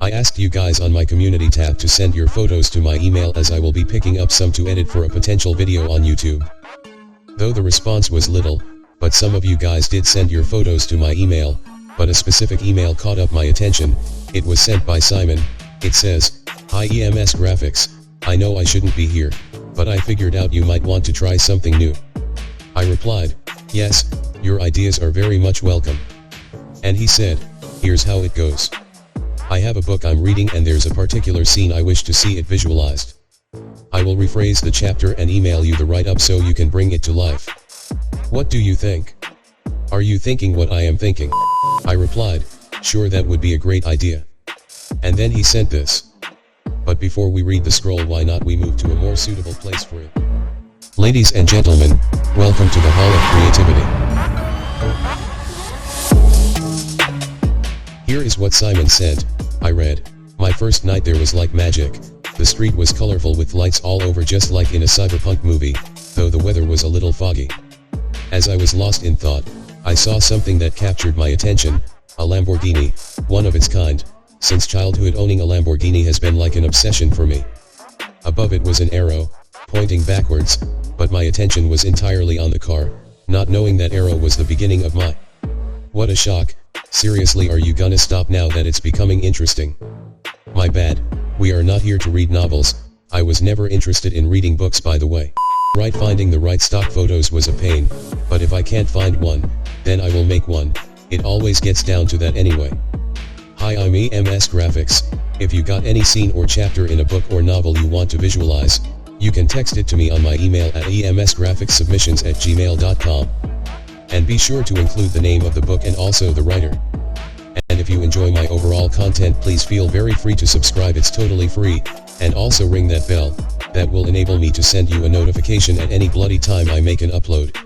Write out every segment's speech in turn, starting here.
I asked you guys on my community tab to send your photos to my email as I will be picking up some to edit for a potential video on YouTube. Though the response was little, but some of you guys did send your photos to my email, but a specific email caught up my attention. It was sent by Simon. It says, "Hi EMS Graphics, I know I shouldn't be here, but I figured out you might want to try something new." I replied, "Yes, your ideas are very much welcome." And he said, "Here's how it goes. I have a book I'm reading and there's a particular scene I wish to see it visualized. I will rephrase the chapter and email you the write-up so you can bring it to life. What do you think? Are you thinking what I am thinking?" I replied, "Sure, that would be a great idea." And then he sent this. But before we read the scroll, why not we move to a more suitable place for it? Ladies and gentlemen, welcome to the Hall of Creativity. Here is what Simon said. I read, "My first night there was like magic. The street was colorful with lights all over just like in a cyberpunk movie, though the weather was a little foggy. As I was lost in thought, I saw something that captured my attention, a Lamborghini, one of its kind. Since childhood owning a Lamborghini has been like an obsession for me. Above it was an arrow, pointing backwards, but my attention was entirely on the car, not knowing that arrow was the beginning of my..." What a shock. Seriously, are you gonna stop now that it's becoming interesting? My bad, we are not here to read novels. I was never interested in reading books, by the way. Right, finding the right stock photos was a pain, but if I can't find one, then I will make one. It always gets down to that anyway. Hi, I'm EMS Graphics. If you got any scene or chapter in a book or novel you want to visualize, you can text it to me on my email at emsgraphicssubmissions@gmail.com. And be sure to include the name of the book and also the writer. And if you enjoy my overall content, please feel very free to subscribe, it's totally free, and also ring that bell. That will enable me to send you a notification at any bloody time I make an upload.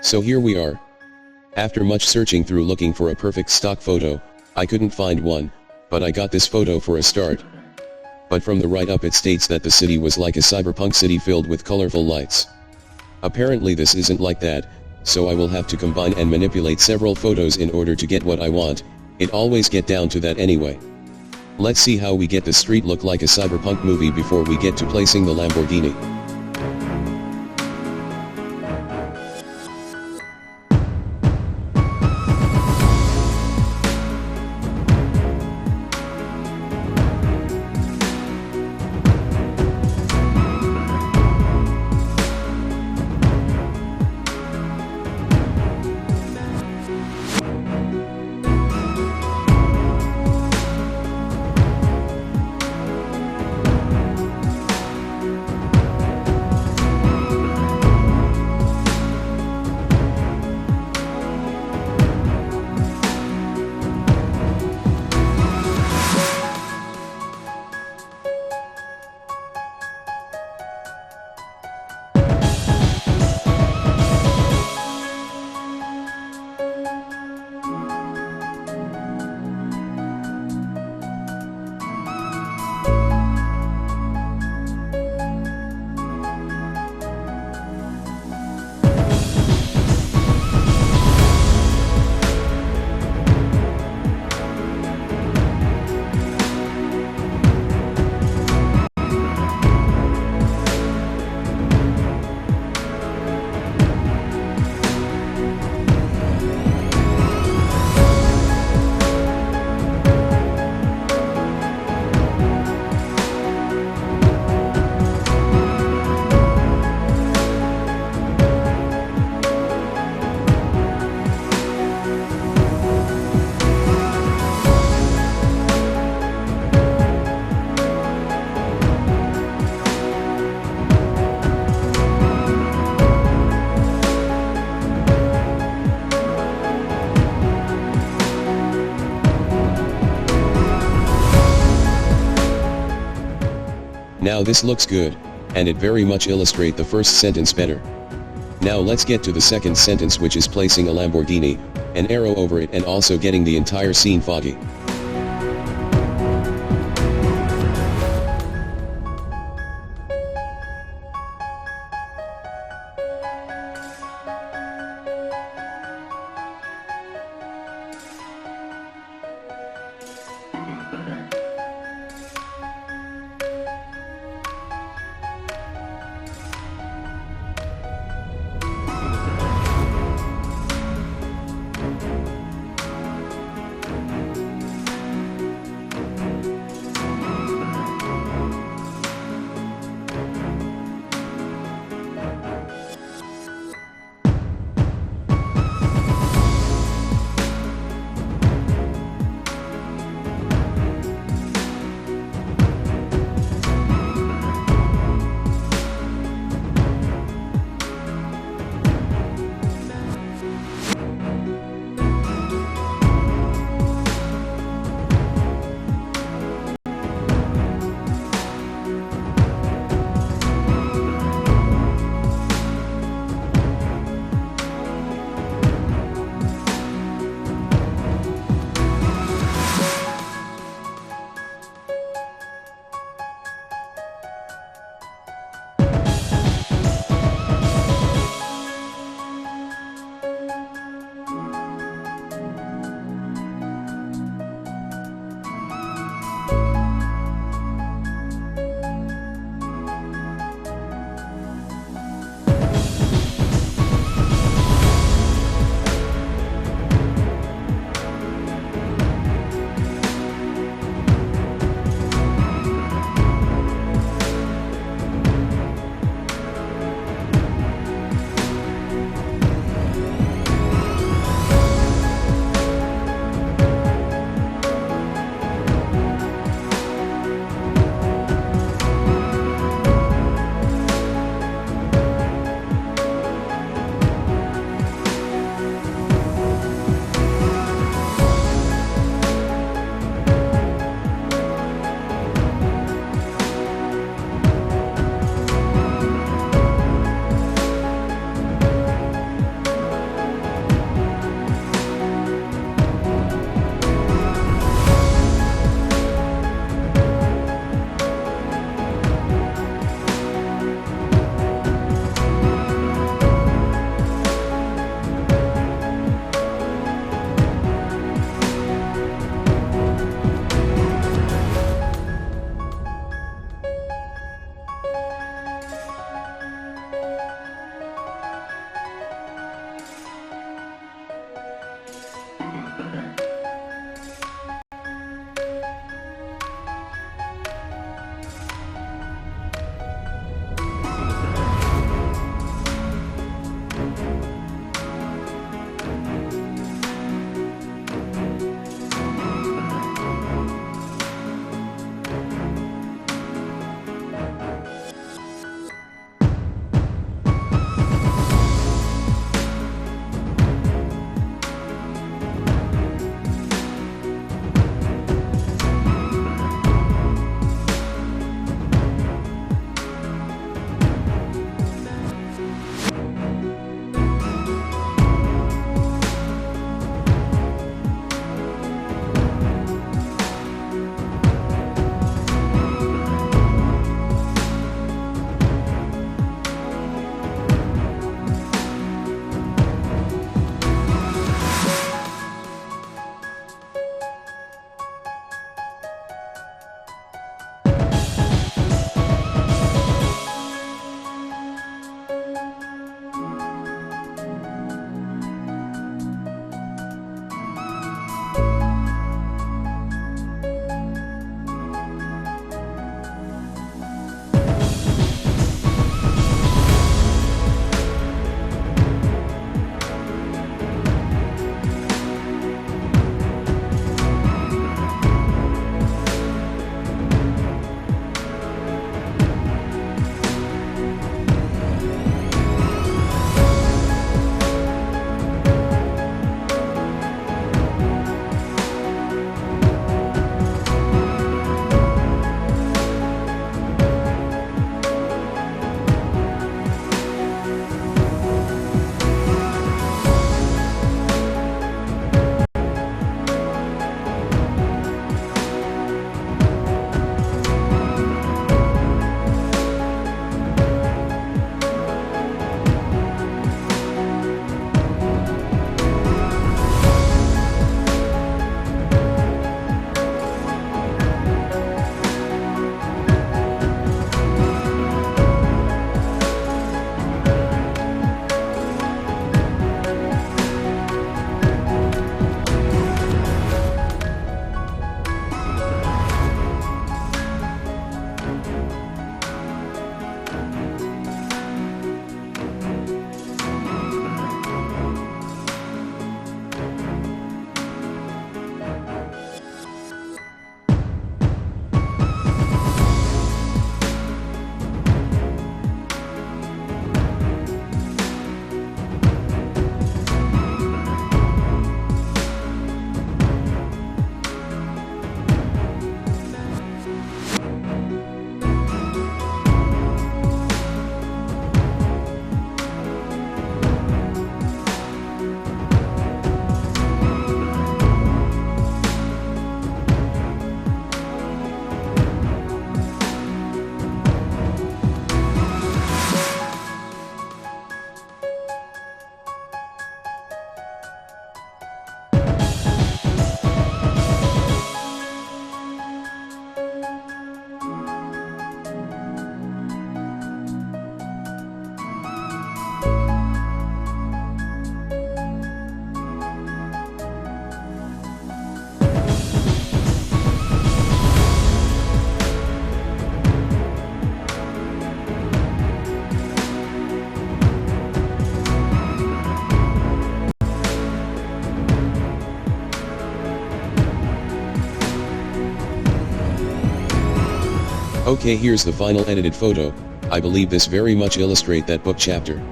So here we are. After much searching through looking for a perfect stock photo, I couldn't find one, but I got this photo for a start. But from the write-up it states that the city was like a cyberpunk city filled with colorful lights. Apparently this isn't like that, so I will have to combine and manipulate several photos in order to get what I want. It always get down to that anyway. Let's see how we get the street look like a cyberpunk movie before we get to placing the Lamborghini. Now this looks good, and it very much illustrate the first sentence better. Now let's get to the second sentence, which is placing a Lamborghini, an arrow over it, and also getting the entire scene foggy. Okay, here's the final edited photo. I believe this very much illustrate that book chapter.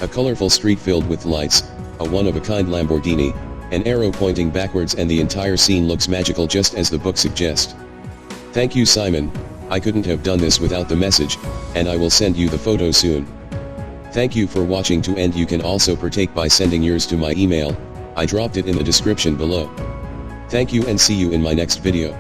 A colorful street filled with lights, a one-of-a-kind Lamborghini, an arrow pointing backwards, and the entire scene looks magical just as the book suggests. Thank you, Simon. I couldn't have done this without the message, and I will send you the photo soon. Thank you for watching to end. You can also partake by sending yours to my email. I dropped it in the description below. Thank you and see you in my next video.